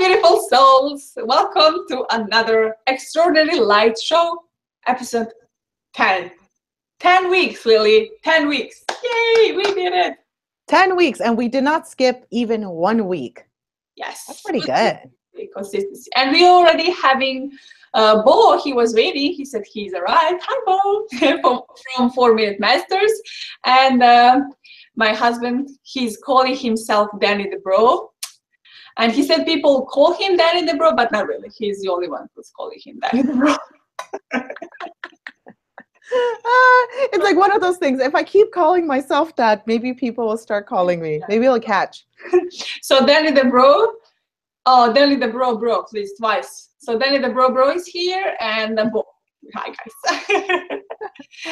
beautiful souls. Welcome to another Extraordinary Light Show, episode 10. 10 weeks, Lily. 10 weeks. Yay, we did it. 10 weeks, and we did not skip even 1 week. Yes. That's pretty good. Consistency. And we already having Bo, he was waiting. He said he's arrived. Hi, Bo, from 4 Minute Masters. And my husband, he's calling himself Danny the Bro. And he said people call him Danny the Bro, but not really. He's the only one who's calling him Danny the Bro. It's like one of those things. If I keep calling myself that, maybe people will start calling me. Maybe it'll catch. So Danny the Bro. Oh, Danny the Bro, please, twice. So Danny the Bro is here, and Bo. Hi, guys.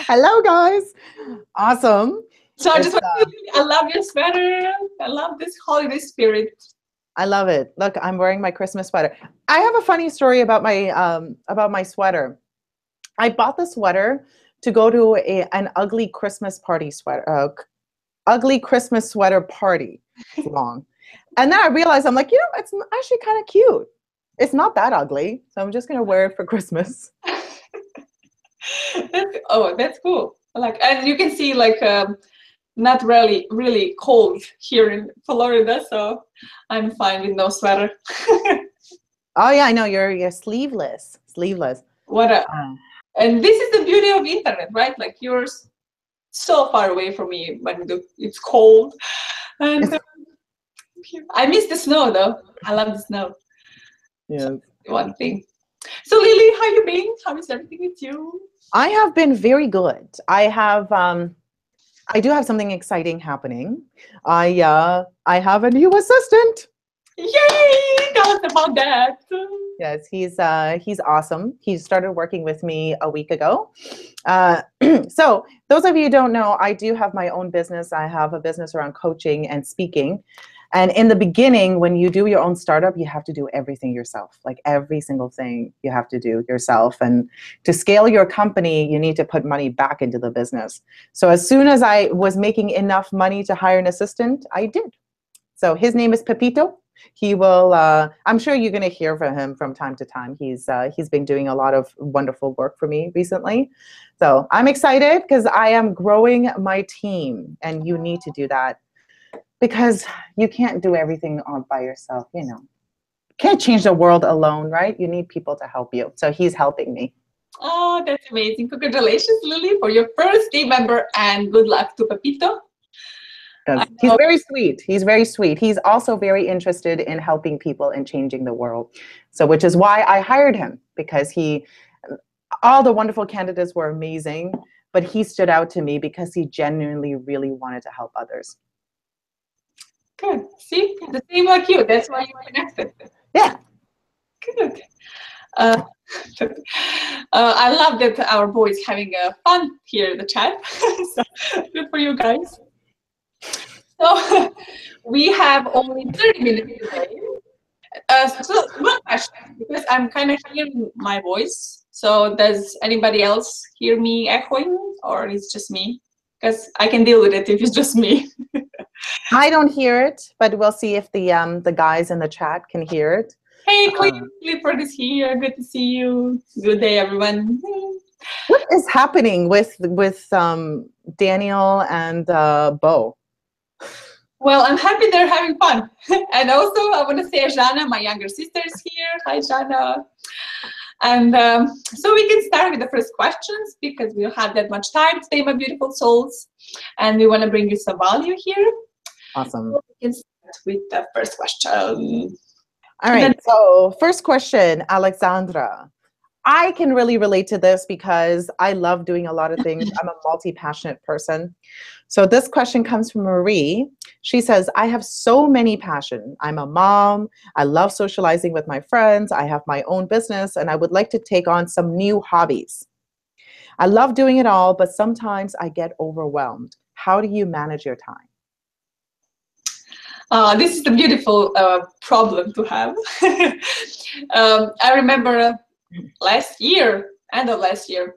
Hello, guys. Awesome. So I just want to say, I love your sweater. I love this holiday spirit. I love it. Look, I'm wearing my Christmas sweater. I have a funny story about my sweater. I bought the sweater to go to an ugly Christmas party sweater, ugly Christmas sweater party. It's long. And then I realized, I'm like, it's actually kind of cute. It's not that ugly. So I'm just going to wear it for Christmas. That's cool. And you can see not really cold here in Florida, so I'm fine with no sweater. Oh yeah, I know you're sleeveless. And this is the beauty of internet, right? Like you're so far away from me when it's cold. And I miss the snow though. I love the snow. Yeah. So, one thing. So Lily, how you been? How is everything with you? I have been very good. I do have something exciting happening. I have a new assistant. Yay! Tell us about that. Yes, he's awesome. He started working with me a week ago. So those of you who don't know, I do have my own business. I have a business around coaching and speaking. And in the beginning, when you do your own startup, you have to do everything yourself. Like every single thing you have to do yourself. And to scale your company, you need to put money back into the business. So as soon as I was making enough money to hire an assistant, I did. So his name is Pepito. He will, I'm sure you're going to hear from him from time to time. He's been doing a lot of wonderful work for me recently. So I'm excited because I am growing my team, and you need to do that. Because you can't do everything all by yourself, Can't change the world alone, right? You need people to help you. So he's helping me. Oh, that's amazing. Congratulations, Lily, for your first team member, and good luck to Pepito. He's very sweet. He's very sweet. He's also very interested in helping people and changing the world. So which is why I hired him, because all the wonderful candidates were amazing, but he stood out to me because he genuinely really wanted to help others. Good. See, the same like you. That's why you're connected. Yeah. Good. I love that our boys having fun here in the chat. So good for you guys. So we have only 30 minutes today. So one question, because I'm kind of hearing my voice. So does anybody else hear me echoing, or it's just me? Because I can deal with it if it's just me. I don't hear it, but we'll see if the guys in the chat can hear it. Hey, Clifford is here. Good to see you. Good day, everyone. What is happening with Daniel and Bo? Well, I'm happy they're having fun. And also, I want to say Jana, my younger sister, is here. Hi, Jana. And so we can start with the first questions because we don't have that much time today, my beautiful souls. And we want to bring you some value here. Awesome. So we can start with the first question. All right. So first question, Alexandra. I can really relate to this because I love doing a lot of things. I'm a multi-passionate person. So this question comes from Marie. She says, I have so many passions. I'm a mom. I love socializing with my friends. I have my own business, and I would like to take on some new hobbies. I love doing it all, but sometimes I get overwhelmed. How do you manage your time? This is a beautiful problem to have. I remember end of last year,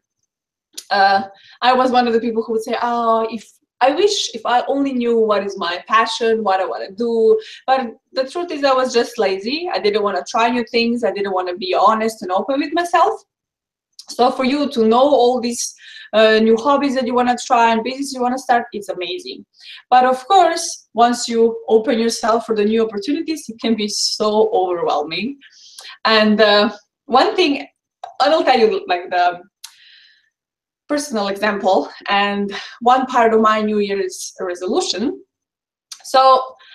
I was one of the people who would say, oh, if I wish if I only knew what is my passion, what I want to do. But the truth is I was just lazy. I didn't want to try new things. I didn't want to be honest and open with myself. So for you to know all these new hobbies that you want to try and business you want to start, it's amazing. But of course, once you open yourself for the new opportunities, it can be so overwhelming. And one thing, I will tell you like the personal example and one part of my New Year's resolution. So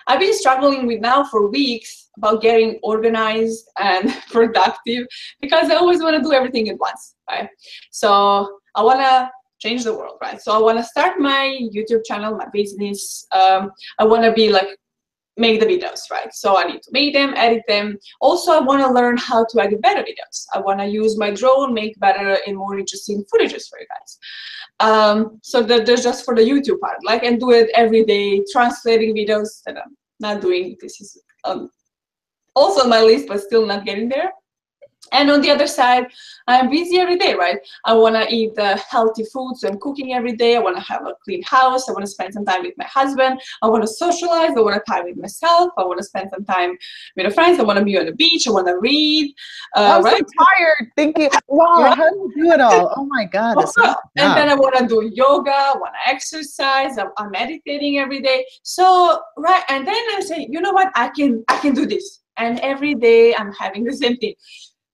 I've been struggling with now for weeks about getting organized and productive because I always want to do everything at once, right? So I want to change the world, right? So I want to start my YouTube channel, my business. I want to be like, make the videos, right? So I need to make them, edit them. Also, I want to learn how to edit better videos. I want to use my drone, make better and more interesting footages for you guys. So there's just for the YouTube part, like, and do it every day, translating videos that I'm not doing. This is also on my list, but still not getting there. And on the other side, I'm busy every day, right? I want to eat healthy food, so I'm cooking every day. I want to have a clean house. I want to spend some time with my husband. I want to socialize. I want to time with myself. I want to spend some time with my friends. I want to be on the beach. I want to read. I'm right? so tired thinking, wow, how do you do it all? Oh my God. And then I want to do yoga. I want to exercise. I'm meditating every day. So, right. And then I say, you know what? I can do this. And every day I'm having the same thing.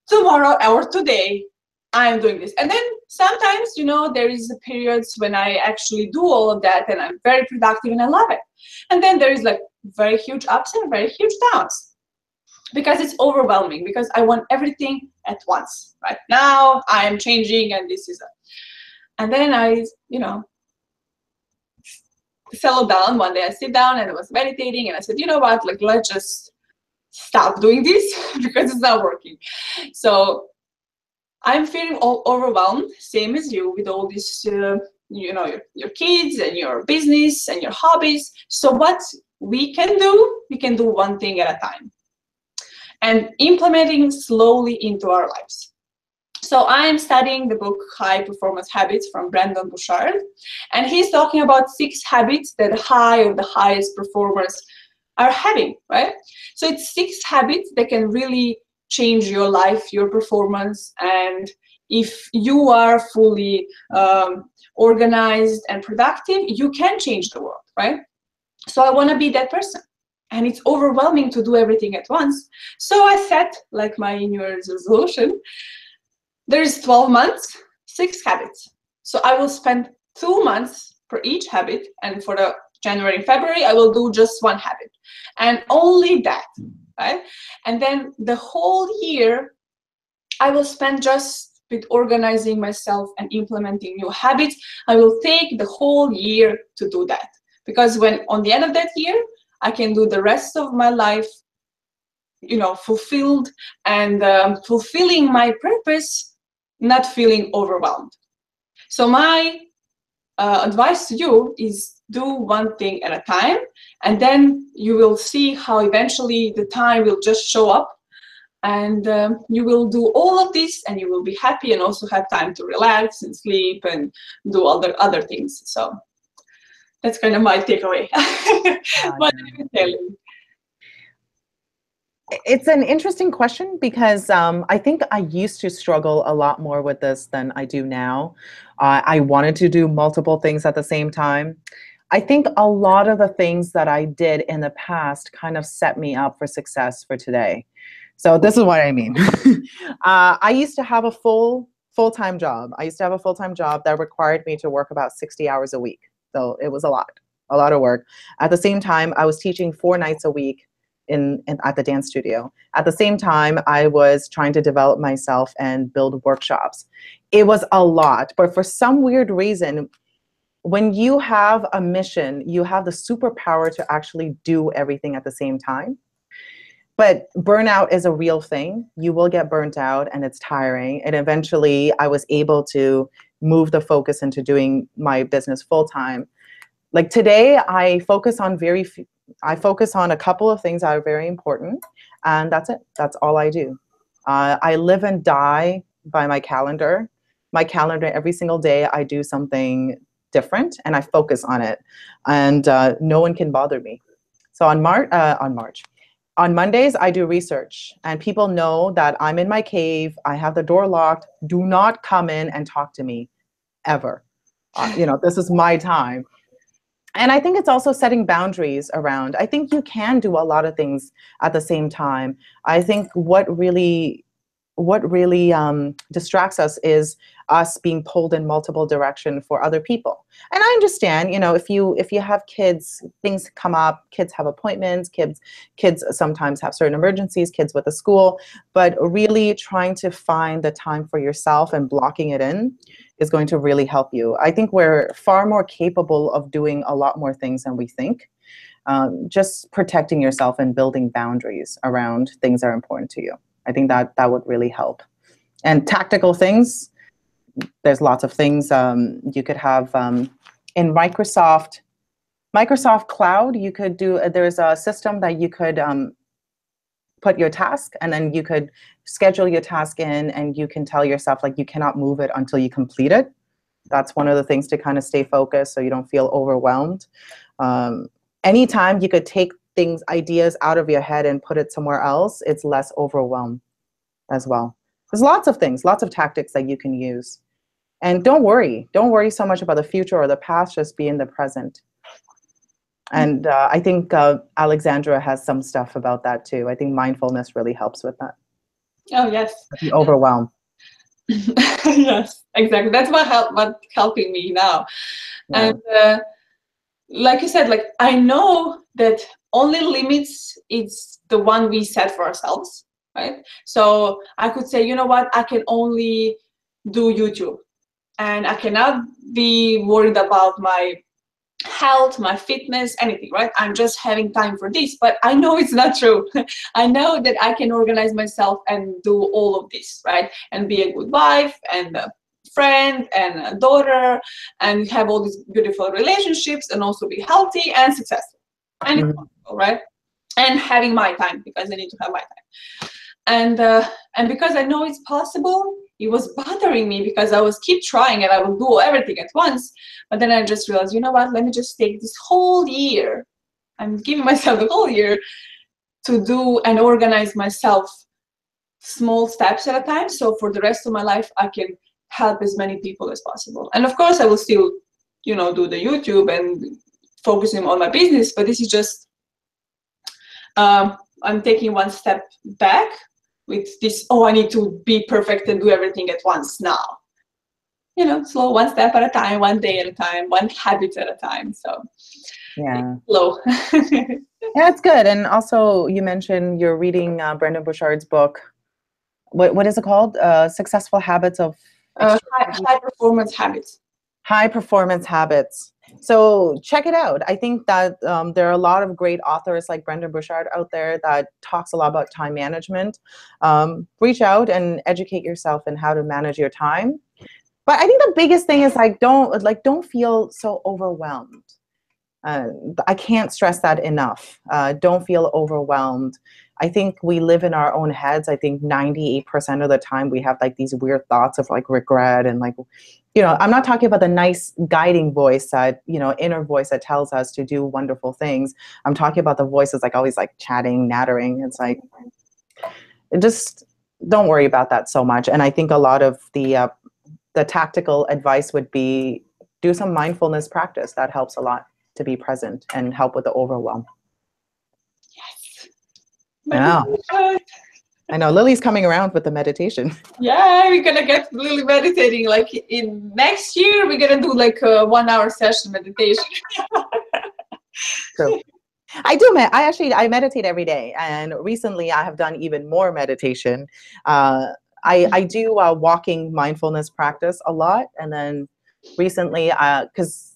Tomorrow or today, I'm doing this. And then sometimes, you know, there is periods when I actually do all of that and I'm very productive and I love it. And then there is like very huge ups and very huge downs because it's overwhelming because I want everything at once. Right now, I am changing and this is it. And then I, you know, settle down. One day I sit down and I was meditating and I said, you know what, like, let's just stop doing this because it's not working. So I'm feeling all overwhelmed, same as you, with all this, you know, your kids and your business and your hobbies. So what we can do one thing at a time and implementing slowly into our lives. So I'm studying the book High Performance Habits from Brendon Burchard, and he's talking about 6 habits that high or the highest performers are having, right? So it's 6 habits that can really change your life, your performance, and if you are fully organized and productive, you can change the world, right? So I want to be that person. And it's overwhelming to do everything at once. So I set, like, my New Year's resolution. There's 12 months, 6 habits. So I will spend 2 months for each habit, and for the January and February, I will do just 1 habit. And only that, right? And then the whole year, I will spend just with organizing myself and implementing new habits. I will take the whole year to do that. Because when on the end of that year, I can do the rest of my life, you know, fulfilled and fulfilling my purpose, not feeling overwhelmed. So my advice to you is do one thing at a time, and then you will see how eventually the time will just show up, and you will do all of this and you will be happy and also have time to relax and sleep and do other things. So that's kind of my takeaway. What did I tell you? It's an interesting question because I think I used to struggle a lot more with this than I do now. I wanted to do multiple things at the same time. I think a lot of the things that I did in the past kind of set me up for success for today. So this is what I mean. I used to have a full-time job. I used to have a full-time job that required me to work about 60 hours a week. So it was a lot of work. At the same time, I was teaching 4 nights a week at the dance studio. At the same time, I was trying to develop myself and build workshops. It was a lot, but for some weird reason, when you have a mission, you have the superpower to actually do everything at the same time. But burnout is a real thing. You will get burnt out and it's tiring. And eventually I was able to move the focus into doing my business full time. Like today, I focus on a couple of things that are very important, and that's it. That's all I do. I live and die by my calendar. My calendar, every single day, I do something different, and I focus on it, and no one can bother me. So on Mondays, I do research, and people know that I'm in my cave. I have the door locked. Do not come in and talk to me ever. This is my time. And I think it's also setting boundaries around. I think you can do a lot of things at the same time. I think what really distracts us is us being pulled in multiple directions for other people. And I understand, if you have kids, things come up, kids have appointments, kids sometimes have certain emergencies, kids with the school, but really trying to find the time for yourself and blocking it in is going to really help you. I think we're far more capable of doing a lot more things than we think. Just protecting yourself and building boundaries around things that are important to you. I think that would really help. And tactical things, there's lots of things you could have in Microsoft Cloud. You could do, there's a system that you could put your task, and then you could schedule your task in, and you can tell yourself like you cannot move it until you complete it. That's one of the things to kind of stay focused so you don't feel overwhelmed. Anytime you could take ideas out of your head and put it somewhere else, it's less overwhelmed as well. There's lots of things, lots of tactics that you can use. And don't worry so much about the future or the past, just be in the present. And I think Alexandra has some stuff about that too. I think mindfulness really helps with that. Oh, yes. The overwhelm. Yes, exactly. That's what's helping me now. Yeah. And like you said, like I know that only limits is the one we set for ourselves, right? So I could say, you know what, I can only do YouTube, and I cannot be worried about my health, my fitness, anything, right? I'm just having time for this, but I know it's not true. I know that I can organize myself and do all of this, right? And be a good wife and a friend and a daughter and have all these beautiful relationships and also be healthy and successful. And it's possible, right? And having my time, because I need to have my time. And because I know it's possible, it was bothering me because I was keep trying and I would do everything at once. But then I just realized, you know what, let me just take this whole year. I'm giving myself the whole year to do and organize myself small steps at a time. So for the rest of my life, I can help as many people as possible. And of course, I will still, do the YouTube and focusing on my business. But this is just, I'm taking one step back with this, I need to be perfect and do everything at once now. Slow, one step at a time, one day at a time, one habit at a time. So yeah, slow. Yeah, it's good. And also you mentioned you're reading Brendon Burchard's book. What is it called? Successful Habits of High Performance Habits. High Performance Habits. So check it out. I think that there are a lot of great authors like Brendon Burchard out there that talks a lot about time management. Reach out and educate yourself in how to manage your time. But I think the biggest thing is don't feel so overwhelmed. I can't stress that enough. Don't feel overwhelmed. I think we live in our own heads. I think 98% of the time we have like these weird thoughts of like regret and like, I'm not talking about the nice guiding voice that, inner voice that tells us to do wonderful things. I'm talking about the voices like always like chatting, nattering. It's like, just don't worry about that so much. And I think a lot of the tactical advice would be do some mindfulness practice. That helps a lot to be present and help with the overwhelm. Yes. I know Lily's coming around with the meditation. Yeah, we're gonna get Lily meditating. Like in next year, we're gonna do like a 1 hour session meditation. True. I meditate every day, and recently I have done even more meditation. I do walking mindfulness practice a lot, and then recently, because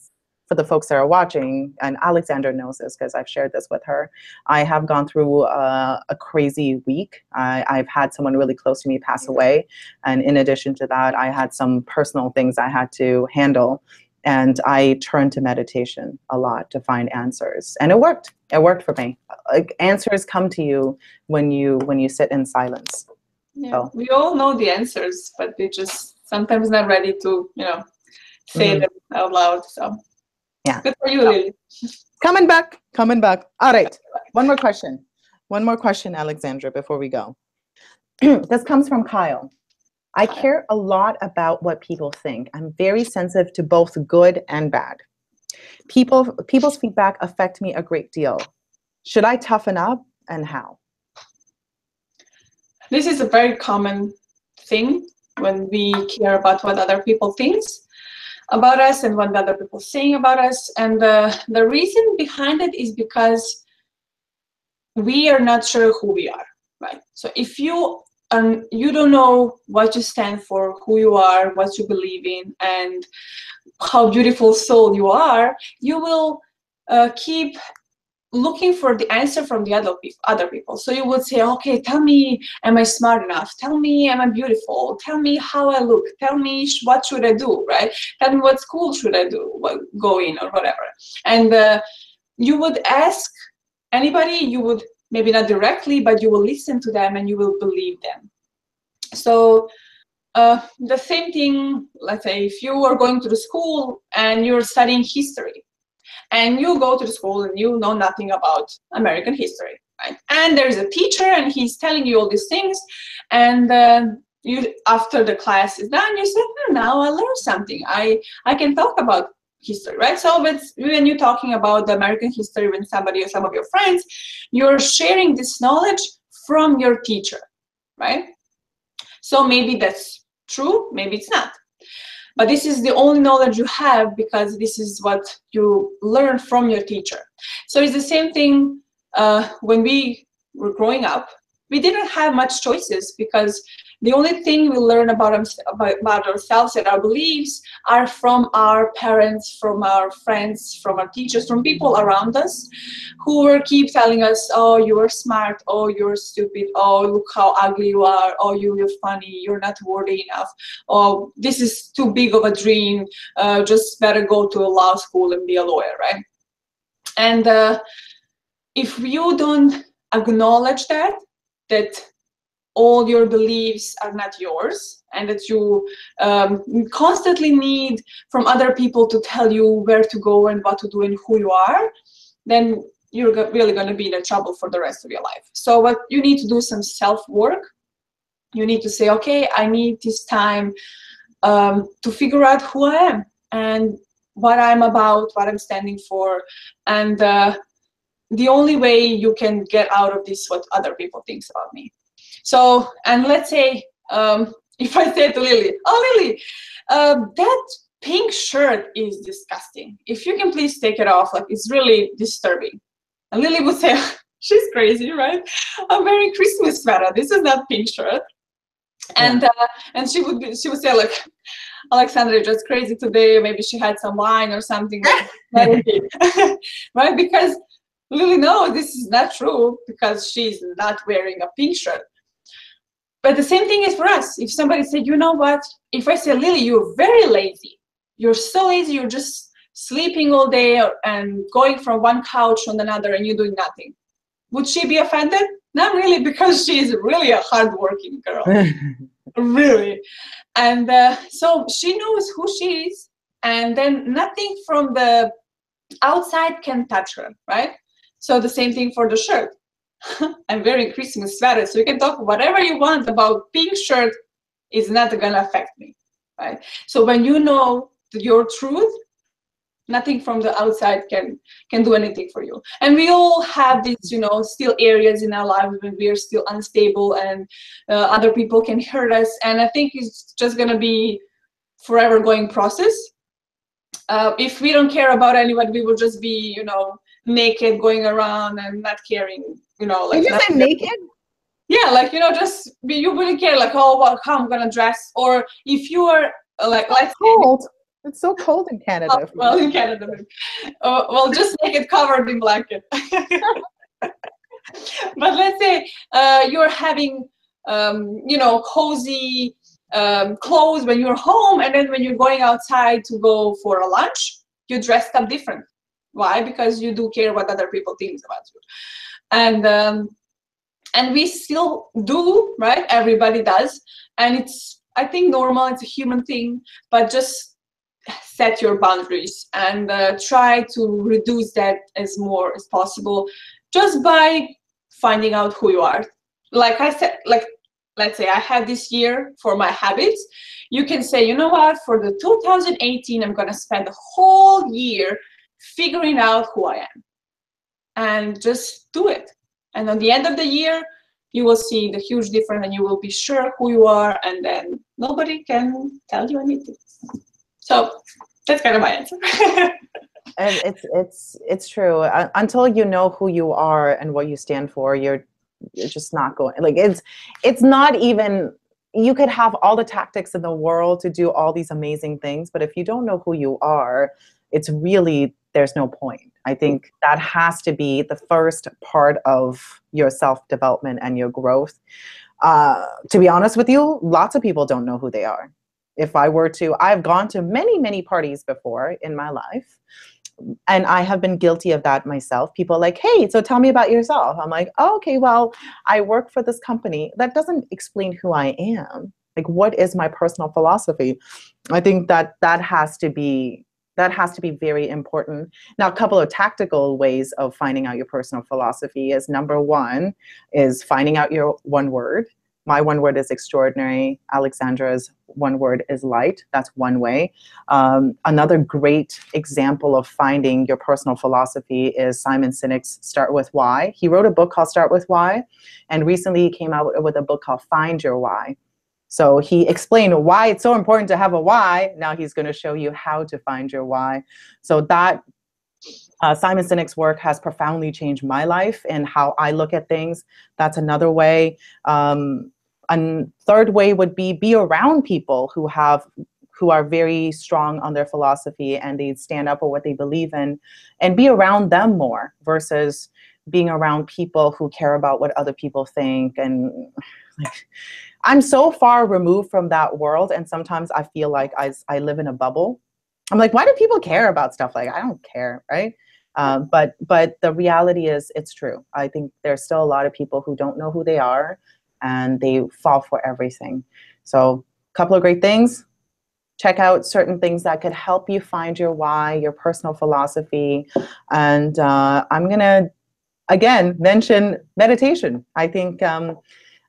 for the folks that are watching, and Alexandra knows this because I've shared this with her, I have gone through a crazy week. I've had someone really close to me pass away, and in addition to that, I had some personal things I had to handle, and I turned to meditation a lot to find answers, and it worked. It worked for me. Like, answers come to you when you sit in silence. Yeah, so we all know the answers, but we just sometimes not ready to, say them out loud. So yeah, good for you, Lily. Coming back. All right. One more question, Alexandra, before we go. This comes from Kyle. I care a lot about what people think. I'm very sensitive to both good and bad. People's feedback affect me a great deal. Should I toughen up, and how? This is a very common thing when we care about what other people think about us and what other people saying about us. And the reason behind it is because we are not sure who we are, right? So if you don't know what you stand for, who you are, what you believe in, and how beautiful soul you are, you will keep looking for the answer from the other people. So you would say, okay, tell me, am I smart enough? Tell me, am I beautiful? Tell me how I look. Tell me what should I do, right? Tell me what school should I do, go in or whatever. And you would ask anybody, you would maybe not directly, but you will listen to them and you will believe them. So the same thing, let's say if you are going to the school and you're studying history, and you go to the school and you know nothing about American history, right? And there's a teacher and he's telling you all these things, and you, after the class is done, you say, now I learned something. I can talk about history, right? So when you're talking about the American history with somebody or some of your friends, you're sharing this knowledge from your teacher, right? So maybe that's true, maybe it's not. But this is the only knowledge you have because this is what you learn from your teacher. So it's the same thing when we were growing up. We didn't have much choices because the only thing we learn about ourselves and our beliefs are from our parents, from our friends, from our teachers, from people around us who will keep telling us, oh, you're smart, oh, you're stupid, oh, look how ugly you are, oh, you're funny, you're not worthy enough, oh, this is too big of a dream, just better go to a law school and be a lawyer, right? And if you don't acknowledge that all your beliefs are not yours and that you constantly need from other people to tell you where to go and what to do and who you are, then you're really going to be in trouble for the rest of your life. So what you need to do some self-work. You need to say, okay, I need this time to figure out who I am and what I'm about, what I'm standing for, and the only way you can get out of this what other people think about me. So, and let's say, if I say to Lily, oh, Lily, that pink shirt is disgusting. If you can please take it off, like it's really disturbing. And Lily would say, she's crazy, right? I'm wearing Christmas sweater. This is not pink shirt. And and she would say like, Alexandra, just crazy today. Maybe she had some wine or something. Right? Because Lily knows this is not true because she's not wearing a pink shirt. But the same thing is for us. If somebody said, you know what, if I say, Lily, you're very lazy. You're so lazy, you're just sleeping all day and going from one couch on another and you're doing nothing. Would she be offended? Not really, because she's really a hardworking girl. Really. And so she knows who she is, and then nothing from the outside can touch her, right? So the same thing for the shirt. I'm wearing Christmas sweater, so you can talk whatever you want about pink shirt, is not gonna affect me, right? So when you know your truth, nothing from the outside can do anything for you. And we all have these, still areas in our lives when we are still unstable and other people can hurt us. And I think it's just gonna be forever going process. If we don't care about anyone, we will just be, naked going around and not caring, like. Did you say naked? Yeah, like, just you wouldn't care, like, oh, how I'm gonna dress, or if you are like, let's cold. It's so cold in Canada. Oh, well, in Canada, well, just make it covered in blanket. But let's say you're having, cozy clothes when you're home, and then when you're going outside to go for a lunch, you dressed up different. Why? Because you do care what other people think about you. And we still do, right? Everybody does. And it's, I think, normal. It's a human thing. But just set your boundaries and try to reduce that as more as possible, just by finding out who you are. Like I said, like, let's say I have this year for my habits. You can say, you know what, for the 2018, I'm going to spend the whole year figuring out who I am, and just do it. And at the end of the year, you will see the huge difference, and you will be sure who you are, and then nobody can tell you anything. So that's kind of my answer. And it's true. Until you know who you are and what you stand for, you're just not going. Like it's not even. You could have all the tactics in the world to do all these amazing things, but if you don't know who you are, it's really, there's no point. I think that has to be the first part of your self-development and your growth. To be honest with you, lots of people don't know who they are. If I were to, I've gone to many, many parties before in my life, and I have been guilty of that myself. People are like, hey, so tell me about yourself. I'm like, oh, okay, well, I work for this company. That doesn't explain who I am. Like, what is my personal philosophy? I think that has to be very important. Now, a couple of tactical ways of finding out your personal philosophy is, number one is finding out your one word. My one word is extraordinary. Alexandra's one word is light. That's one way. Another great example of finding your personal philosophy is Simon Sinek's Start With Why. He wrote a book called Start With Why, and recently he came out with a book called Find Your Why. So he explained why it's so important to have a why. Now he's going to show you how to find your why. So that Simon Sinek's work has profoundly changed my life and how I look at things. That's another way. A third way would be around people who are very strong on their philosophy and they stand up for what they believe in, and be around them more versus being around people who care about what other people think. And like, I'm so far removed from that world, and sometimes I feel like I live in a bubble. I'm like, why do people care about stuff like I don't care, right? But the reality is, it's true. I think there's still a lot of people who don't know who they are, and they fall for everything. So a couple of great things. Check out certain things that could help you find your why, your personal philosophy. And I'm going to, again, mention meditation. I think, and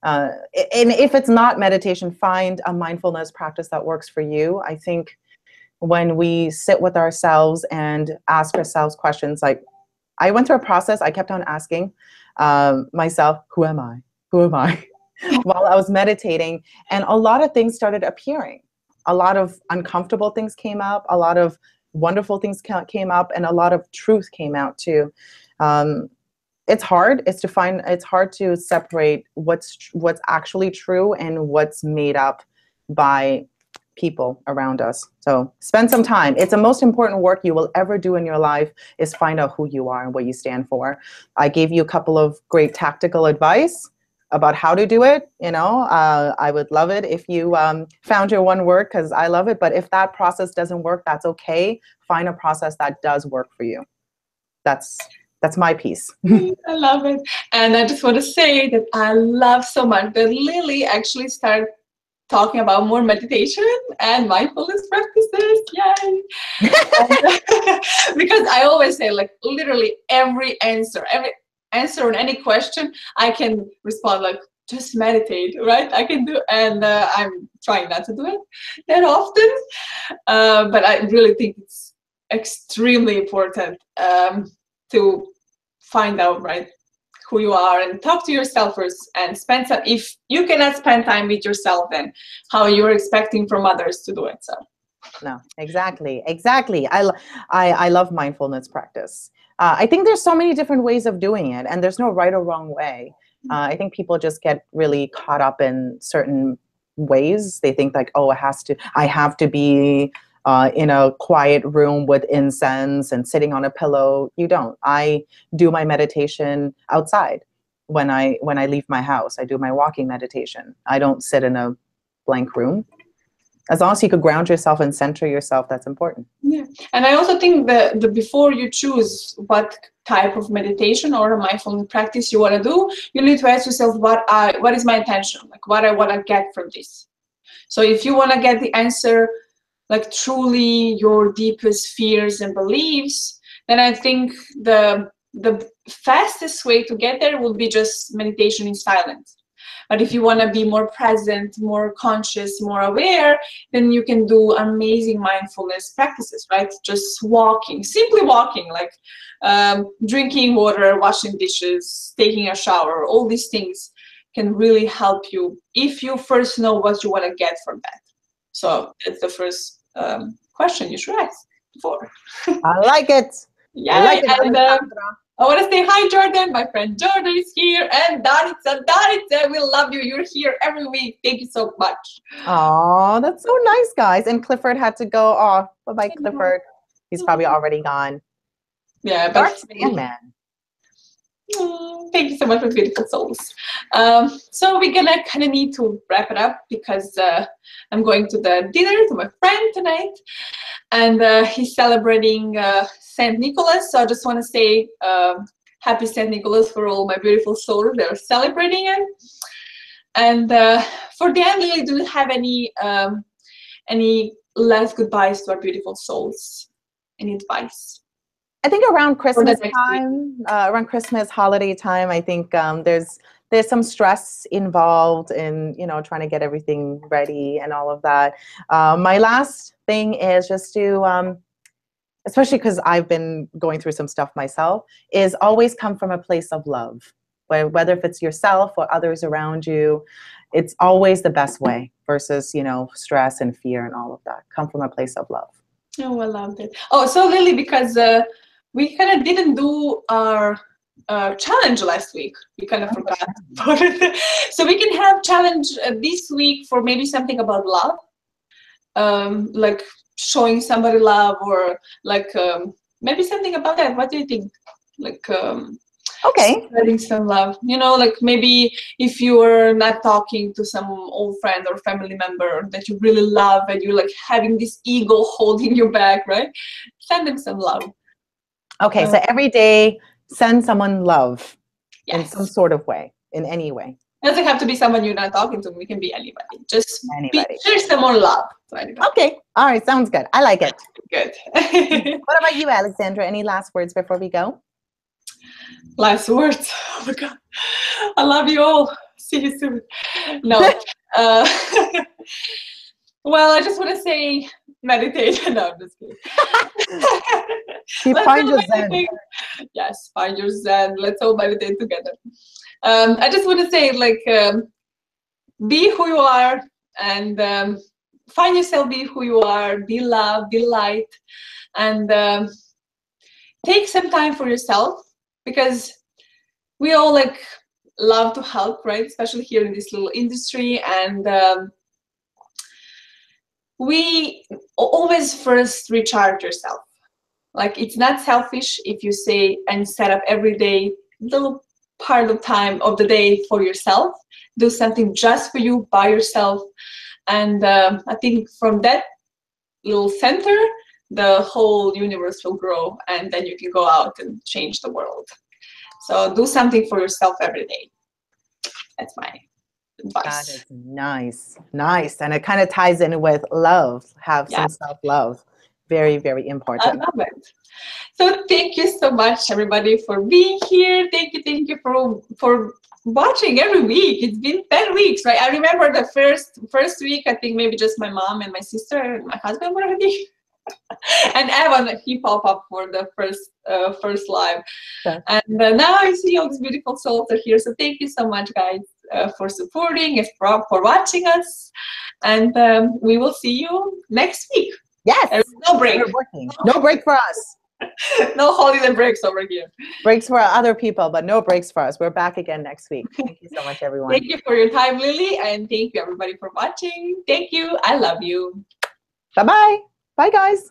if it's not meditation, find a mindfulness practice that works for you. I think when we sit with ourselves and ask ourselves questions, like I went through a process, I kept on asking myself, who am I? Who am I? While I was meditating, and a lot of things started appearing. A lot of uncomfortable things came up, a lot of wonderful things came up, and a lot of truth came out too. It's hard. It's hard to separate what's actually true and what's made up by people around us. So spend some time. It's the most important work you will ever do in your life, is find out who you are and what you stand for. I gave you a couple of great tactical advice about how to do it. I would love it if you found your one word, because I love it. But if that process doesn't work, that's okay. Find a process that does work for you. That's my piece. I love it. And I just want to say that I love so much that Lily actually started talking about more meditation and mindfulness practices. Yay! Because I always say, like, literally every answer on any question, I can respond like, just meditate, right? I can do, and I'm trying not to do it that often, but I really think it's extremely important to find out, right, who you are, and talk to yourself first, and spend some. If you cannot spend time with yourself, then how you're expecting from others to do it? So no, exactly. I love mindfulness practice. I think there's so many different ways of doing it, and there's no right or wrong way. I think people just get really caught up in certain ways. They think like, oh, I have to be in a quiet room with incense and sitting on a pillow. You don't. I do my meditation outside. When I leave my house, I do my walking meditation. I don't sit in a blank room. As long as you could ground yourself and center yourself, that's important. Yeah, and I also think that before you choose what type of meditation or a mindfulness practice you want to do, you need to ask yourself, what is my intention? Like, what I want to get from this. So if you want to get the answer like truly your deepest fears and beliefs, then I think the fastest way to get there will be just meditation in silence. But if you want to be more present, more conscious, more aware, then you can do amazing mindfulness practices, right? Just walking, simply walking, like drinking water, washing dishes, taking a shower, all these things can really help you if you first know what you want to get from that. So that's the first question you should ask for. I like it. Yeah, I like it, and I want to say hi, Jordan. My friend Jordan is here, and Danica. Danica, we love you. You're here every week. Thank you so much. Oh, that's so nice, guys. And Clifford had to go off. Bye-bye, Clifford. He's probably already gone. Yeah, Dark but Sandman. Thank you so much for beautiful souls. So we're gonna kind of need to wrap it up because I'm going to the dinner to my friend tonight, and he's celebrating Saint Nicholas. So I just want to say happy Saint Nicholas for all my beautiful souls that are celebrating it. And for the end, Lily, do you have any last goodbyes to our beautiful souls? Any advice? I think around Christmas time, around Christmas holiday time, I think there's some stress involved in, you know, trying to get everything ready and all of that. My last thing is just to, especially because I've been going through some stuff myself, is always come from a place of love. Whether if it's yourself or others around you, it's always the best way versus, you know, stress and fear and all of that. Come from a place of love. Oh, I loved it. Oh, so Lily, because we kind of didn't do our challenge last week. We kind of forgot about it. So we can have challenge this week for maybe something about love, like showing somebody love, or like maybe something about that. What do you think? Like okay, spreading some love. You know, like maybe if you are not talking to some old friend or family member that you really love, and you're like having this ego holding you back, right? Send them some love. Okay, so every day, send someone love in Yes. some sort of way, in any way. It doesn't have to be someone you're not talking to. We can be anybody. Just Anybody. share some more love. Okay, all right, sounds good. I like it. Good. What about you, Alexandra? Any last words before we go? Last words. Oh my God. I love you all. See you soon. No. Well, I just want to say meditate. No, I'm just kidding. Find your Zen. Yes, find your Zen. Let's all meditate together. I just want to say, like, be who you are, and find yourself, be who you are, be love, be light, and take some time for yourself, because we all like love to help, right? Especially here in this little industry, and we always first recharge yourself. Like, it's not selfish if you say and set up every day little part of time of the day for yourself. Do something just for you, by yourself, and I think from that little center, the whole universe will grow, and then you can go out and change the world. So do something for yourself every day. That's my advice. That is nice, nice, and it kind of ties in with love. Have some self-love. Very, very important. I love it. So thank you so much, everybody, for being here. Thank you for watching every week. It's been 10 weeks, right? I remember the first week, I think maybe just my mom and my sister and my husband were already. And Evan, he popped up for the first live. Yeah. And now I see all these beautiful souls are here. So thank you so much, guys, for supporting and for watching us. And we will see you next week. Yes. There's no break. We're working. No break for us. No holiday breaks over here. Breaks for other people, but no breaks for us. We're back again next week. Thank you so much, everyone. Thank you for your time, Lily, and thank you, everybody, for watching. Thank you. I love you. Bye-bye. Bye, guys.